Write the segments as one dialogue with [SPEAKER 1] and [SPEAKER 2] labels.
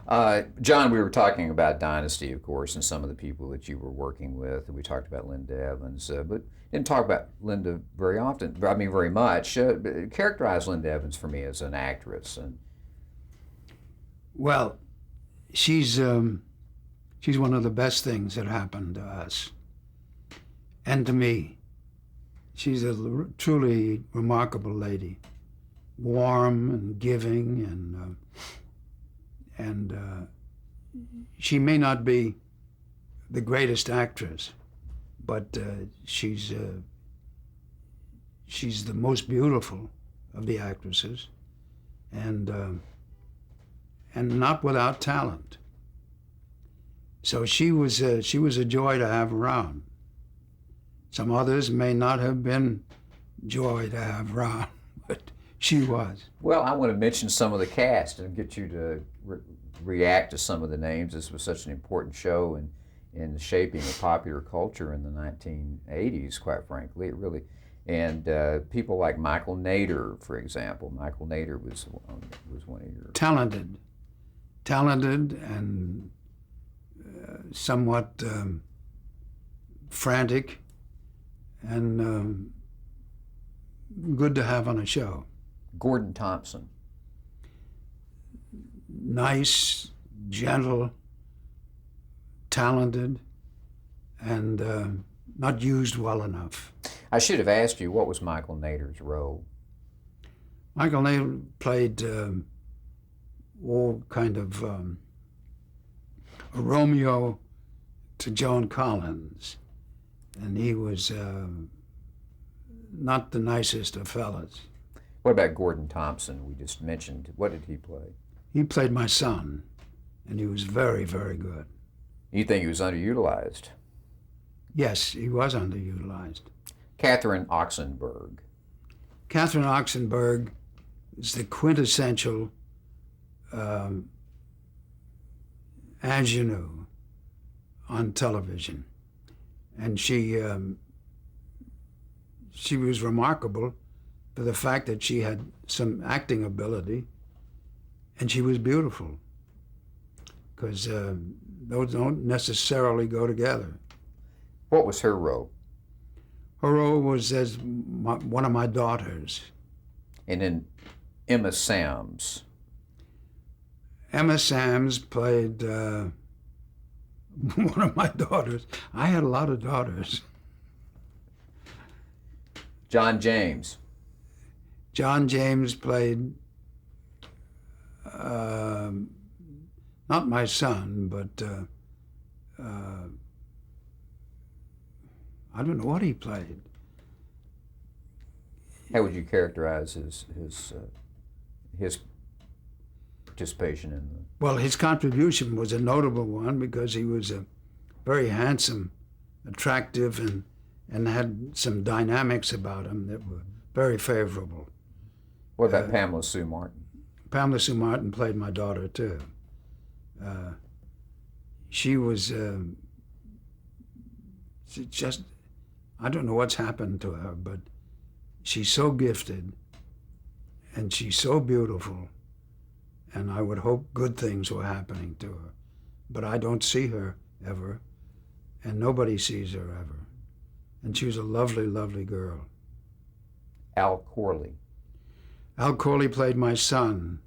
[SPEAKER 1] John, we were talking about Dynasty, of course, and some of the people that you were working with. We talked about Linda Evans, but didn't talk about Linda very often. I mean, very much. Characterize Linda Evans for me as an actress, and
[SPEAKER 2] Well, she's um, she's one of the best things that happened to us and to me. She's a truly remarkable lady, warm and giving, and she may not be the greatest actress, but she's the most beautiful of the actresses, and and not without talent. So she was a joy to have around. Some others may not have been joy to have around, but she was.
[SPEAKER 1] well, I want to mention some of the cast and get you to react to some of the names. This was such an important show in the shaping of popular culture in the 1980s. Quite frankly, it really. And people like Michael Nader, for example. Michael Nader was one of your
[SPEAKER 2] Talented and somewhat frantic and good to have on a show.
[SPEAKER 1] Gordon Thompson.
[SPEAKER 2] Nice, gentle, talented, and not used well enough.
[SPEAKER 1] I should have asked you what was Michael Nader's role.
[SPEAKER 2] Michael Nader played all kind of a Romeo to Joan Collins, and he was not the nicest of fellas.
[SPEAKER 1] What about Gordon Thompson? We just mentioned. What did he play?
[SPEAKER 2] He played my son, and he was very, very good.
[SPEAKER 1] You think he was underutilized?
[SPEAKER 2] Yes, he was underutilized.
[SPEAKER 1] Catherine Oxenberg.
[SPEAKER 2] Catherine Oxenberg is the quintessential ingenue on television, and she was remarkable for the fact that she had some acting ability, and she was beautiful, because those don't necessarily go together.
[SPEAKER 1] What was her role?
[SPEAKER 2] Her role was as one of my daughters.
[SPEAKER 1] And then Emma Sams.
[SPEAKER 2] Emma Sams played one of my daughters. I had a lot of daughters.
[SPEAKER 1] John James.
[SPEAKER 2] John James played not my son, but I don't know what he played.
[SPEAKER 1] How would you characterize his participation in the?
[SPEAKER 2] Well, his contribution was a notable one because he was a very handsome, attractive, and had some dynamics about him that were very favorable.
[SPEAKER 1] What about Pamela Sue Martin?
[SPEAKER 2] Pamela Sue Martin played my daughter too. She was she just, I don't know what's happened to her, but she's so gifted and she's so beautiful, and I would hope good things were happening to her. But I don't see her ever, and nobody sees her ever. And she was a lovely, lovely girl.
[SPEAKER 1] Al Corley.
[SPEAKER 2] Al Corley played my son,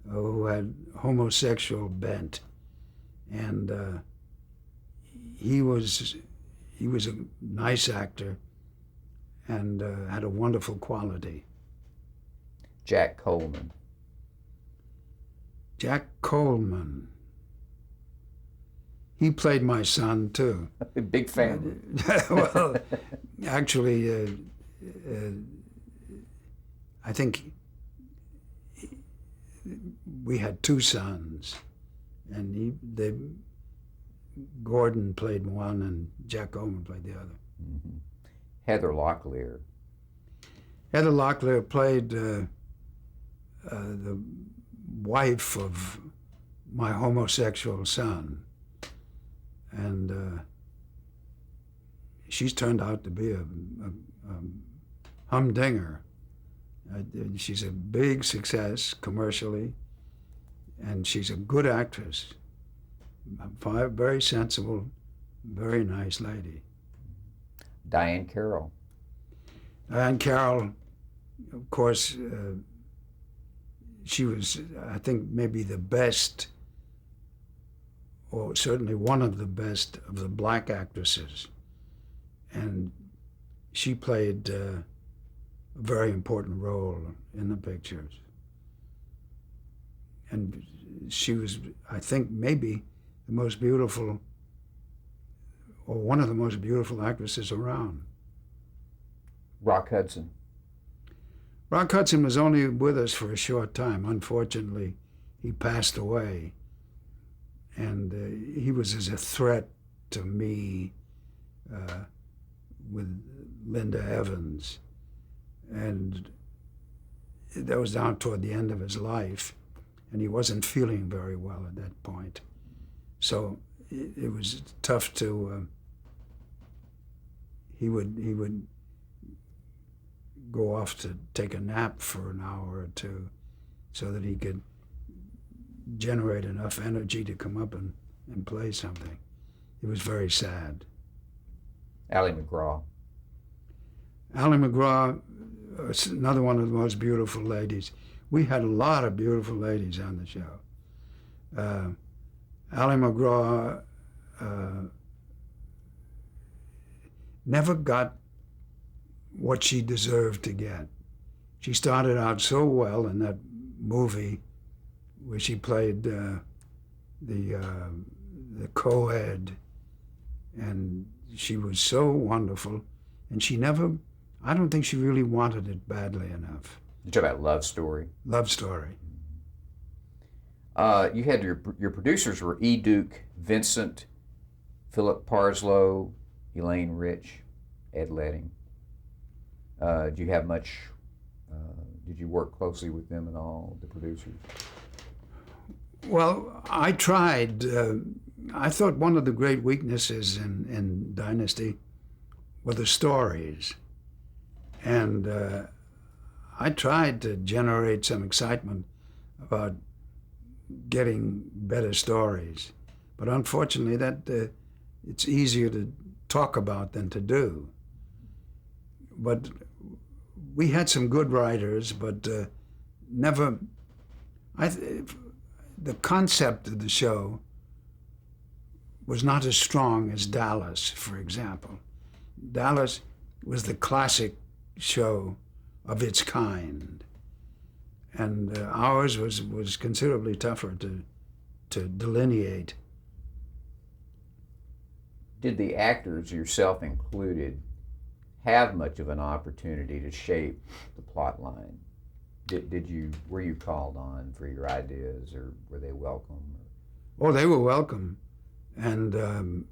[SPEAKER 2] who had homosexual bent, and he was a nice actor and had a wonderful quality.
[SPEAKER 1] Jack Coleman.
[SPEAKER 2] Jack Coleman. He played my son too.
[SPEAKER 1] Big fan.
[SPEAKER 2] Well, actually, I think we had two sons, and Gordon played one and Jack Coleman played the other.
[SPEAKER 1] Mm-hmm. Heather Locklear.
[SPEAKER 2] Heather Locklear played the wife of my homosexual son, and she's turned out to be a humdinger. She's a big success commercially, and she's a good actress. Very sensible, very nice lady.
[SPEAKER 1] Diane Carroll.
[SPEAKER 2] Diane Carroll, of course, she was, I think, maybe the best, or certainly one of the best of the black actresses. And she played a very important role in the pictures. And she was, I think, maybe the most beautiful, or one of the most beautiful actresses around.
[SPEAKER 1] Rock Hudson.
[SPEAKER 2] Rock Hudson was only with us for a short time. Unfortunately, he passed away. And he was as a threat to me with Linda Evans. And that was down toward the end of his life. And he wasn't feeling very well at that point. So it was tough to, he would go off to take a nap for an hour or two so that he could generate enough energy to come up and play something. It was very sad.
[SPEAKER 1] Ally McGraw.
[SPEAKER 2] Ally McGraw, another one of the most beautiful ladies. We had a lot of beautiful ladies on the show. Ally McGraw never got what she deserved to get. She started out so well in that movie where she played the co-ed, and she was so wonderful, and she never, I don't think she really wanted it badly enough.
[SPEAKER 1] You talk about Love Story.
[SPEAKER 2] Love Story.
[SPEAKER 1] You had your producers were E. Duke, Vincent, Philip Parslow, Elaine Rich, Ed Letting. Do you have much, did you work closely with them at all, the producers?
[SPEAKER 2] Well, I tried. I thought one of the great weaknesses in Dynasty were the stories. And I tried to generate some excitement about getting better stories. But unfortunately, that it's easier to talk about than to do. But we had some good writers, but never. The concept of the show was not as strong as Dallas, for example. Dallas was the classic show of its kind, and ours was considerably tougher to delineate.
[SPEAKER 1] Did the actors, yourself included, have much of an opportunity to shape the plot line? Were you called on for your ideas, or were they welcome?
[SPEAKER 2] Oh, they were welcome, and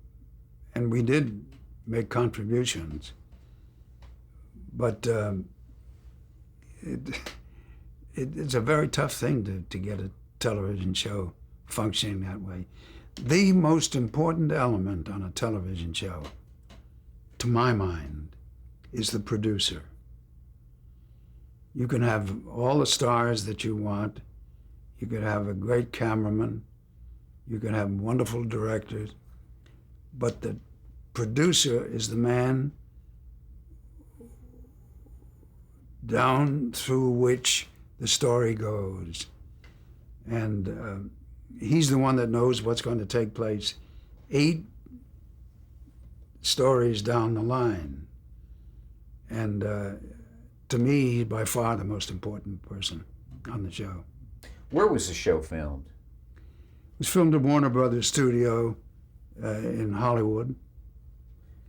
[SPEAKER 2] we did make contributions. But it's a very tough thing to get a television show functioning that way. The most important element on a television show, to my mind, is the producer. You can have all the stars that you want. You could have a great cameraman. You can have wonderful directors. But the producer is the man down through which the story goes. And he's the one that knows what's going to take place 8 stories down the line. And to me, he's by far the most important person on the show.
[SPEAKER 1] Where was the show filmed?
[SPEAKER 2] It was filmed at Warner Brothers Studio in Hollywood,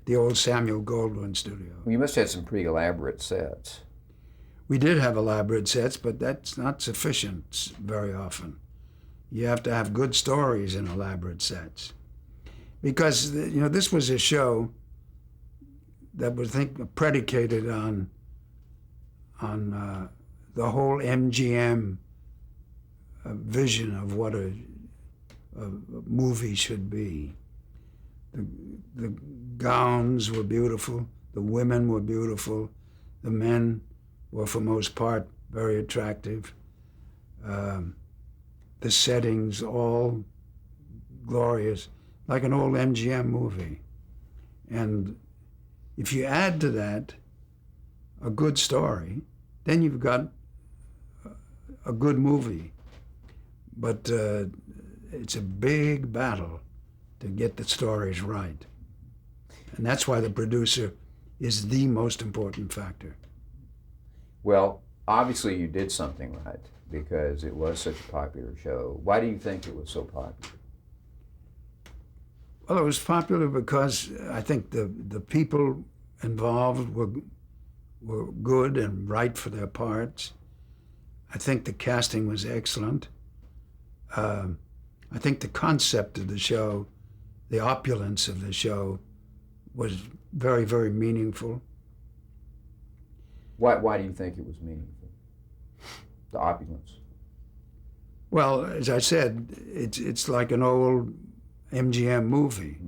[SPEAKER 2] the old Samuel Goldwyn studio.
[SPEAKER 1] Well, you must have had some pretty elaborate sets.
[SPEAKER 2] We did have elaborate sets, but that's not sufficient very often. You have to have good stories in elaborate sets. Because, this was a show that was, predicated on the whole MGM vision of what a movie should be. The gowns were beautiful, the women were beautiful, the men were for most part very attractive. the settings all glorious, like an old MGM movie. And if you add to that a good story, then you've got a good movie. But it's a big battle to get the stories right. And that's why the producer is the most important factor.
[SPEAKER 1] Well, obviously you did something right because it was such a popular show. Why do you think it was so popular?
[SPEAKER 2] Well, it was popular because I think the people involved were good and right for their parts. I think the casting was excellent. I think the concept of the show, the opulence of the show, was very, very meaningful.
[SPEAKER 1] Why do you think it was meaningful? The opulence.
[SPEAKER 2] Well, as I said, it's like an old MGM movie.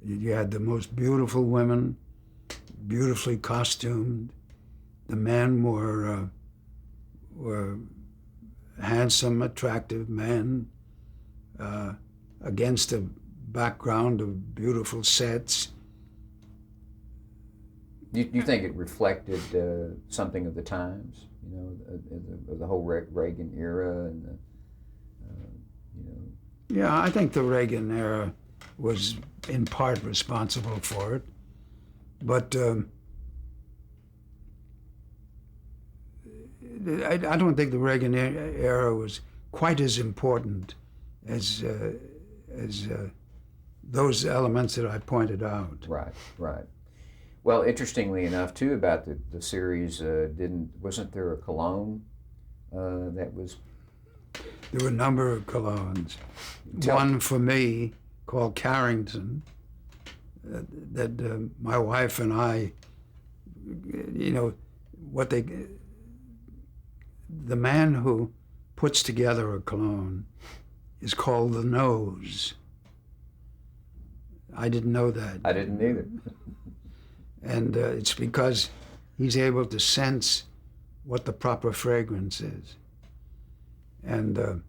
[SPEAKER 2] You had the most beautiful women, beautifully costumed. The men were handsome, attractive men against a background of beautiful sets.
[SPEAKER 1] You think it reflected something of the times, you know, of the whole Reagan era and the, you know.
[SPEAKER 2] Yeah, I think the Reagan era was in part responsible for it, but I don't think the Reagan era was quite as important as those elements that I pointed out.
[SPEAKER 1] Right, right. Well, interestingly enough, too, about the series, wasn't there a cologne that was?
[SPEAKER 2] There were a number of colognes. One for me called Carrington, that my wife and I, you know, the man who puts together a cologne is called the nose. I didn't know that.
[SPEAKER 1] I didn't either.
[SPEAKER 2] And it's because he's able to sense what the proper fragrance is. And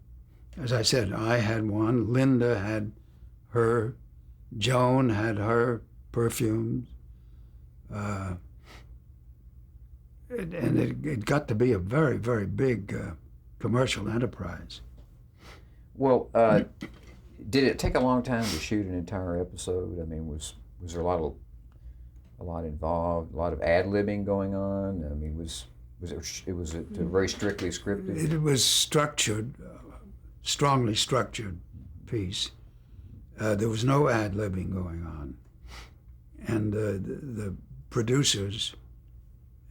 [SPEAKER 2] as I said, I had one, Linda had her, Joan had her perfumes. And it got to be a very, very big commercial enterprise.
[SPEAKER 1] Well, did it take a long time to shoot an entire episode? I mean, was there a lot involved, a lot of ad-libbing going on? I mean, was it very strictly scripted?
[SPEAKER 2] It was structured, strongly structured piece. There was no ad-libbing going on. And the producers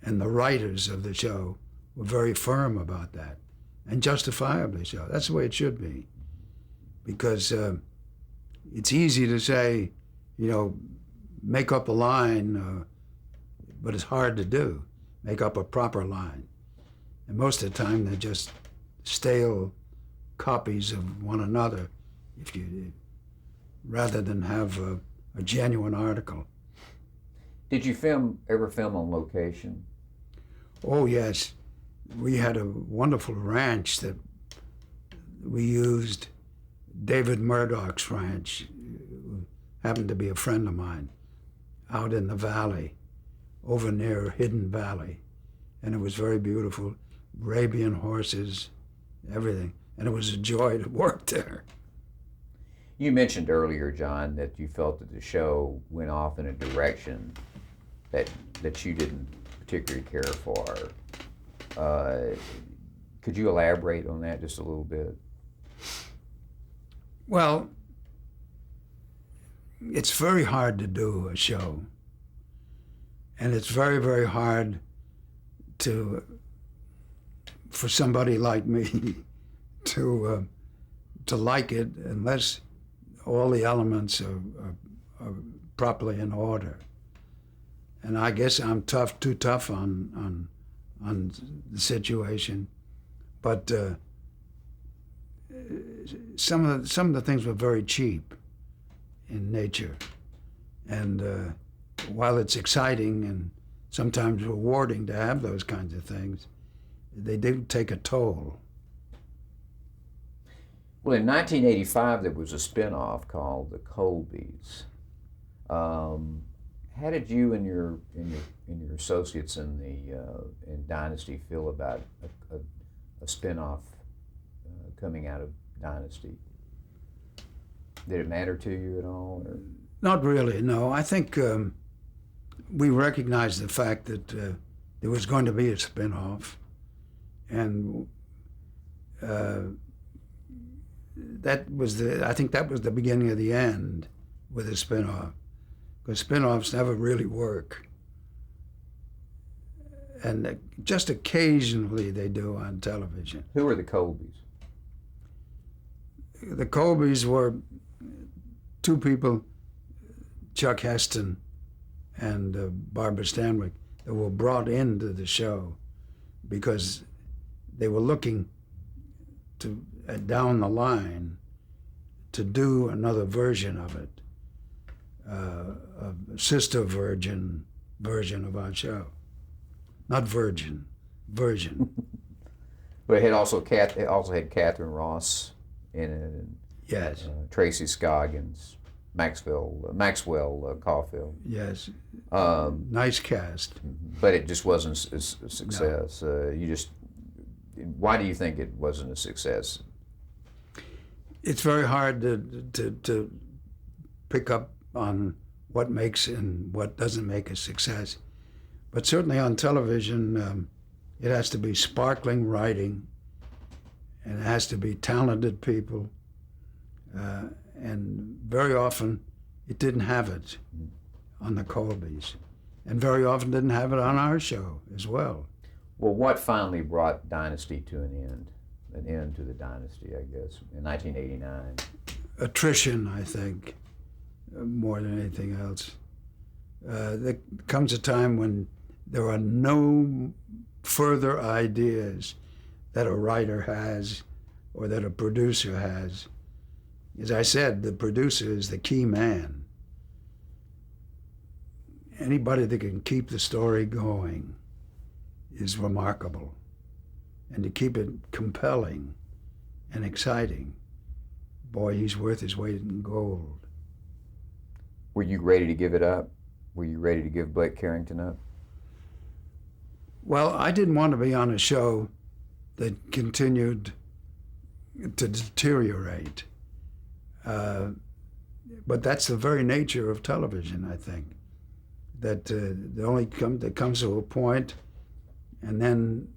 [SPEAKER 2] and the writers of the show were very firm about that, and justifiably so. That's the way it should be. Because it's easy to say, you know, make up a line, but it's hard to do. Make up a proper line. And most of the time they're just stale copies of one another rather than have a genuine article.
[SPEAKER 1] Did you ever film on location?
[SPEAKER 2] Oh, yes. We had a wonderful ranch that we used, David Murdoch's ranch, who happened to be a friend of mine, out in the valley, over near Hidden Valley. And it was very beautiful, Arabian horses, everything. And it was a joy to work there.
[SPEAKER 1] You mentioned earlier, John, that you felt that the show went off in a direction that you didn't particularly care for. Could you elaborate on that just a little bit?
[SPEAKER 2] Well, it's very hard to do a show. And it's very, very hard for somebody like me to like it unless all the elements are properly in order. And I guess I'm too tough on the situation, but some of the things were very cheap in nature, and while it's exciting and sometimes rewarding to have those kinds of things, they do take a toll.
[SPEAKER 1] Well, in 1985, there was a spinoff called The Colbys. How did you and your associates in the in Dynasty feel about a spinoff coming out of Dynasty? Did it matter to you at all? Or?
[SPEAKER 2] Not really, no. I think we recognized the fact that there was going to be a spinoff, and I think that was the beginning of the end with a spinoff, because spinoffs never really work. And just occasionally they do on television.
[SPEAKER 1] Who are the Colbys?
[SPEAKER 2] The Colbys were two people, Chuck Heston and Barbara Stanwyck, that were brought into the show because they were looking to down the line to do another version of it, a sister version of our show. Not virgin, version.
[SPEAKER 1] But it also had Catherine Ross in it, and
[SPEAKER 2] Yes.
[SPEAKER 1] Tracy Scoggins, Maxwell Caulfield.
[SPEAKER 2] Yes.
[SPEAKER 1] Nice
[SPEAKER 2] cast.
[SPEAKER 1] But it just wasn't a success. No. Why do you think it wasn't a success?
[SPEAKER 2] It's very hard to pick up on what makes and what doesn't make a success. But certainly on television, it has to be sparkling writing, and it has to be talented people. And very often, it didn't have it on the Colbys, and very often didn't have it on our show as well.
[SPEAKER 1] Well, what finally brought Dynasty to an end to the Dynasty, I guess, in 1989?
[SPEAKER 2] Attrition, I think, more than anything else. There comes a time when there are no further ideas that a writer has or that a producer has. As I said, the producer is the key man. Anybody that can keep the story going is remarkable. And to keep it compelling and exciting, boy, he's worth his weight in gold.
[SPEAKER 1] Were you ready to give it up? Were you ready to give Blake Carrington up?
[SPEAKER 2] Well, I didn't want to be on a show that continued to deteriorate. But that's the very nature of television, I think. That there comes to a point, and then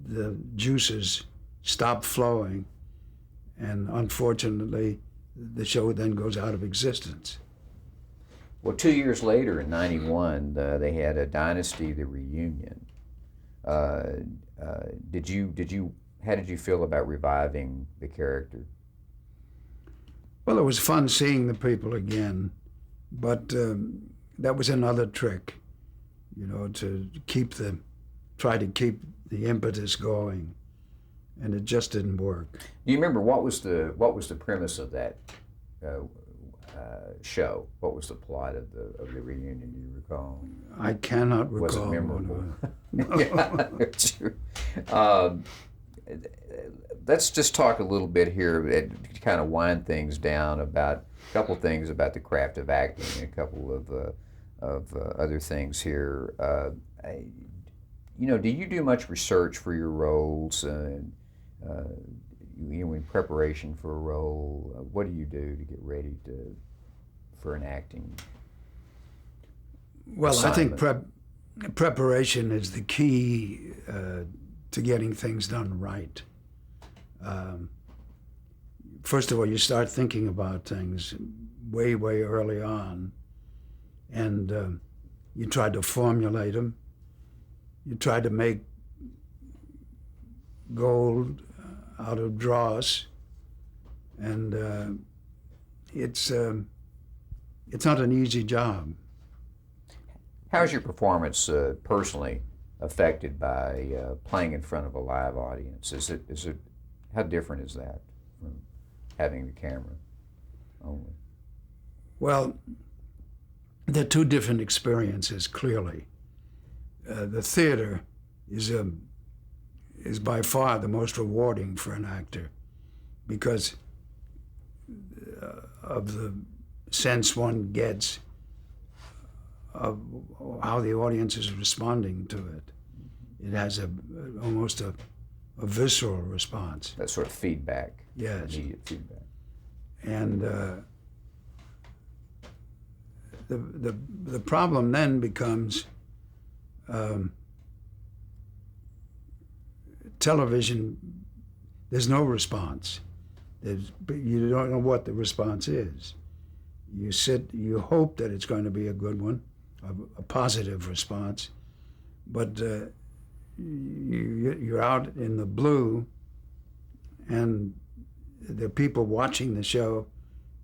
[SPEAKER 2] the juices stop flowing, and unfortunately, the show then goes out of existence.
[SPEAKER 1] Well, 2 years later, in '91, they had a Dynasty: The Reunion. How did you feel about reviving the character?
[SPEAKER 2] Well, it was fun seeing the people again, but that was another trick, to try to keep the impetus going, and it just didn't work.
[SPEAKER 1] Do you remember what was the premise of that show? What was the plot of the reunion? Do you recall?
[SPEAKER 2] I cannot recall.
[SPEAKER 1] Was it memorable? Let's just talk a little bit here to kind of wind things down about a couple things about the craft of acting and a couple of other things here. Do you do much research for your roles? In preparation for a role, what do you do to get ready for an acting?
[SPEAKER 2] Well,
[SPEAKER 1] assignment?
[SPEAKER 2] I think preparation is the key to getting things done right. First of all, you start thinking about things way, way early on, and you try to formulate them. You try to make gold out of dross, and it's not an easy job.
[SPEAKER 1] How's your performance personally affected by playing in front of a live audience? Is it how different is that from having the camera only?
[SPEAKER 2] Well, they're two different experiences, clearly. The theater is by far the most rewarding for an actor, because of the sense one gets of how the audience is responding to it. It has almost a visceral response.
[SPEAKER 1] That sort of feedback.
[SPEAKER 2] Yes.
[SPEAKER 1] Immediate feedback.
[SPEAKER 2] And the problem then becomes television. There's no response. You don't know what the response is. You hope that it's going to be a good one, a positive response, but you're out in the blue, and the people watching the show,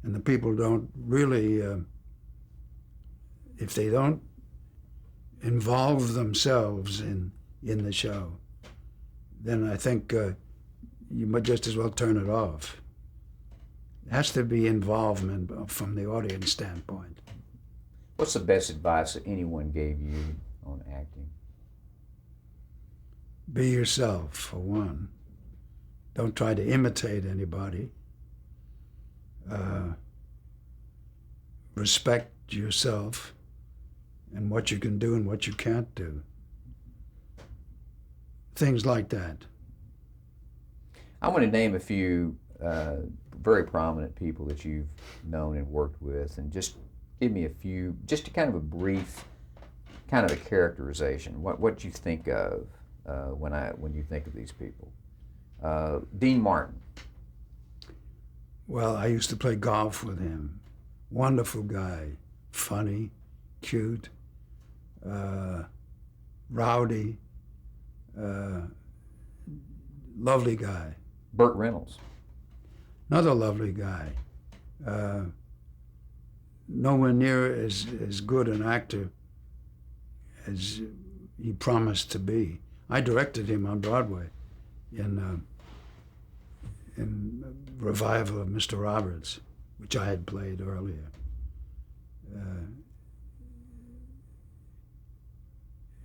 [SPEAKER 2] and the people don't really, if they don't involve themselves in the show, then I think you might just as well turn it off. It has to be involvement from the audience standpoint.
[SPEAKER 1] What's the best advice that anyone gave you on acting?
[SPEAKER 2] Be yourself, for one. Don't try to imitate anybody. Respect yourself and what you can do and what you can't do. Things like that.
[SPEAKER 1] I want to name a few very prominent people that you've known and worked with, and just give me a few, just a kind of a brief, kind of a characterization. What you think of when you think of these people. Dean Martin.
[SPEAKER 2] Well, I used to play golf with him. Wonderful guy, funny, cute, rowdy, lovely guy.
[SPEAKER 1] Burt Reynolds.
[SPEAKER 2] Another lovely guy. Nowhere near as good an actor as he promised to be. I directed him on Broadway in revival of Mr. Roberts, which I had played earlier.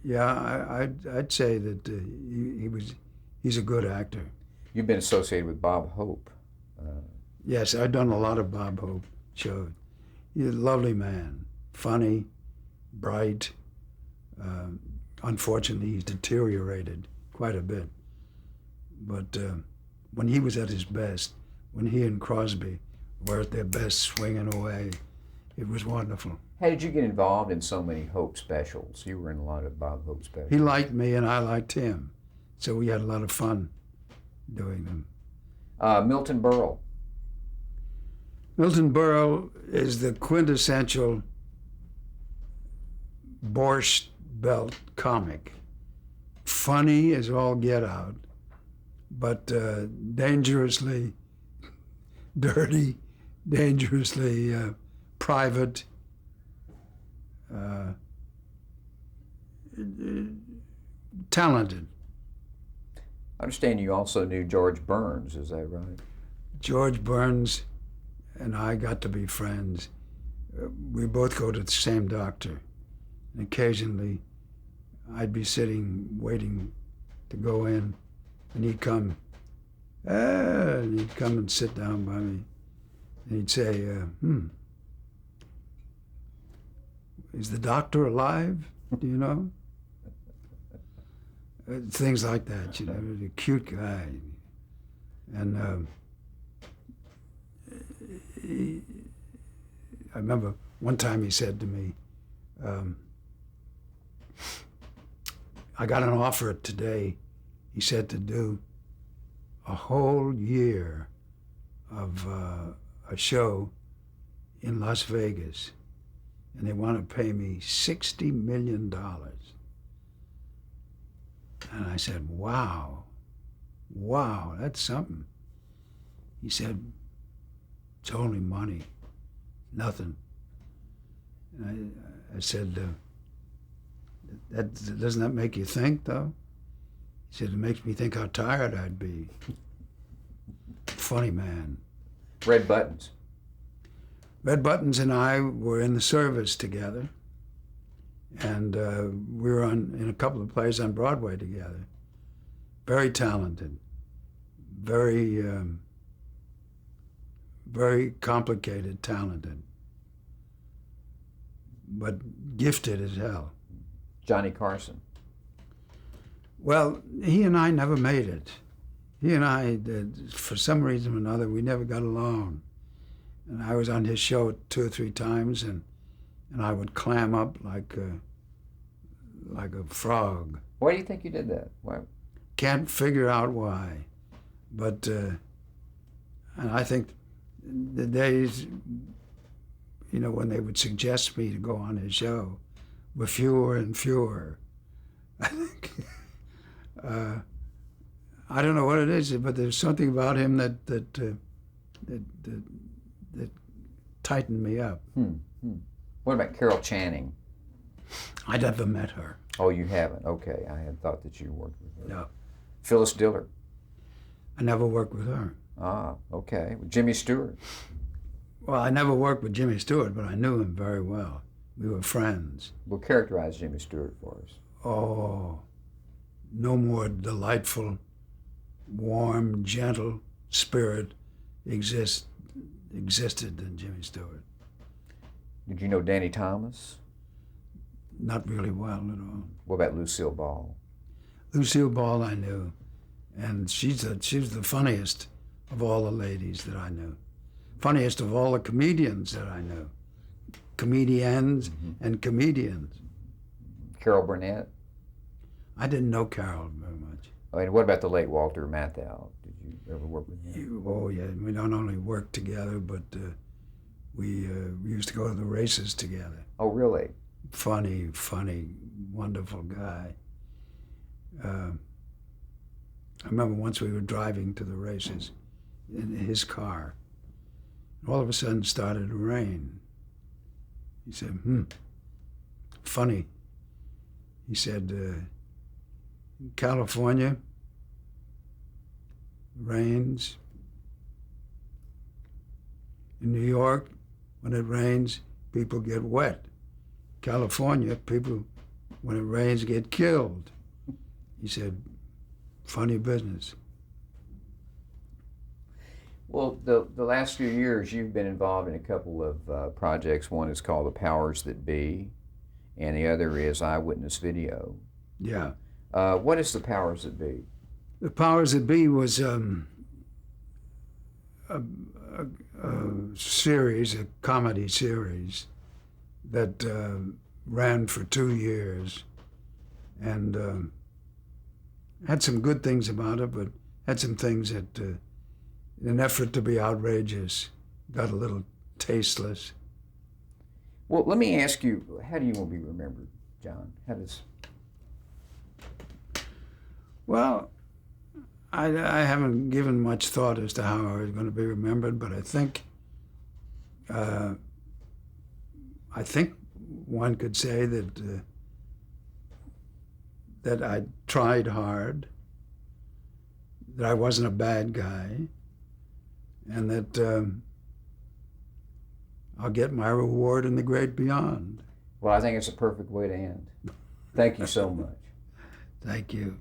[SPEAKER 2] I'd say that he's a good actor.
[SPEAKER 1] You've been associated with Bob Hope.
[SPEAKER 2] Yes, I've done a lot of Bob Hope shows. He's a lovely man, funny, bright. Unfortunately, he's deteriorated quite a bit. But when he was at his best, when he and Crosby were at their best swinging away, it was wonderful.
[SPEAKER 1] How did you get involved in so many Hope specials? You were in a lot of Bob Hope specials.
[SPEAKER 2] He liked me and I liked him. So we had a lot of fun doing them.
[SPEAKER 1] Milton Berle.
[SPEAKER 2] Milton Berle is the quintessential Borscht Belt comic. Funny as all get out, but dangerously dirty, dangerously private, talented.
[SPEAKER 1] I understand you also knew George Burns, is that right?
[SPEAKER 2] George Burns and I got to be friends. We both go to the same doctor. And occasionally I'd be sitting waiting to go in, and he'd come and sit down by me. And he'd say, is the doctor alive? Do you know? Things like that, you know, a cute guy. And I remember one time he said to me, I got an offer today, he said, to do a whole year of a show in Las Vegas, and they want to pay me $60 million. And I said, wow, that's something. He said, it's only money, nothing. And I said, doesn't that make you think, though? He said, it makes me think how tired I'd be. Funny man.
[SPEAKER 1] Red Buttons.
[SPEAKER 2] Red Buttons and I were in the service together, and we were in a couple of plays on Broadway together. Very talented, very very complicated, talented, but gifted as hell.
[SPEAKER 1] Johnny Carson.
[SPEAKER 2] Well, he and I never made it. He and I, for some reason or another, we never got along. And I was on his show 2 or 3 times, and I would clam up like a frog.
[SPEAKER 1] Why do you think you did that? Why?
[SPEAKER 2] Can't figure out why, but and I think the days, when they would suggest me to go on his show, were fewer and fewer. I think. I don't know what it is, but there's something about him that tightened me up.
[SPEAKER 1] What about Carol Channing?
[SPEAKER 2] I never met her.
[SPEAKER 1] Oh, you haven't? Okay, I had thought that you worked with her.
[SPEAKER 2] No,
[SPEAKER 1] Phyllis Diller.
[SPEAKER 2] I never worked with her.
[SPEAKER 1] Ah, okay. Jimmy Stewart.
[SPEAKER 2] Well, I never worked with Jimmy Stewart, but I knew him very well. We were friends.
[SPEAKER 1] Well, characterize Jimmy Stewart for us.
[SPEAKER 2] Oh, no more delightful, warm, gentle spirit existed than Jimmy Stewart.
[SPEAKER 1] Did you know Danny Thomas?
[SPEAKER 2] Not really well at all.
[SPEAKER 1] What about Lucille Ball?
[SPEAKER 2] Lucille Ball I knew, and she was the funniest of all the ladies that I knew. Funniest of all the comedians that I knew. Comedians and comedians.
[SPEAKER 1] Carol Burnett?
[SPEAKER 2] I didn't know Carol very much.
[SPEAKER 1] I mean, what about the late Walter Matthau? Did you ever work with him?
[SPEAKER 2] Oh, yeah. We not only worked together, but we used to go to the races together.
[SPEAKER 1] Oh, really?
[SPEAKER 2] Funny, wonderful guy. I remember once we were driving to the races in his car. All of a sudden it started to rain. He said, funny. He said, in California, rains. In New York, when it rains, people get wet. California, people, when it rains, get killed. He said, funny business.
[SPEAKER 1] Well, the last few years, you've been involved in a couple of projects. One is called The Powers That Be, and the other is Eyewitness Video.
[SPEAKER 2] Yeah.
[SPEAKER 1] What is The Powers That Be?
[SPEAKER 2] The Powers That Be was a series, a comedy series that ran for 2 years and had some good things about it, but had some things that, in an effort to be outrageous, got a little tasteless.
[SPEAKER 1] Well, let me ask you, how do you want to be remembered, John? How does...
[SPEAKER 2] Well, I haven't given much thought as to how I was going to be remembered, but I think one could say that I tried hard, that I wasn't a bad guy, and that I'll get my reward in the great beyond.
[SPEAKER 1] Well, I think it's a perfect way to end. Thank you so much.
[SPEAKER 2] Thank you.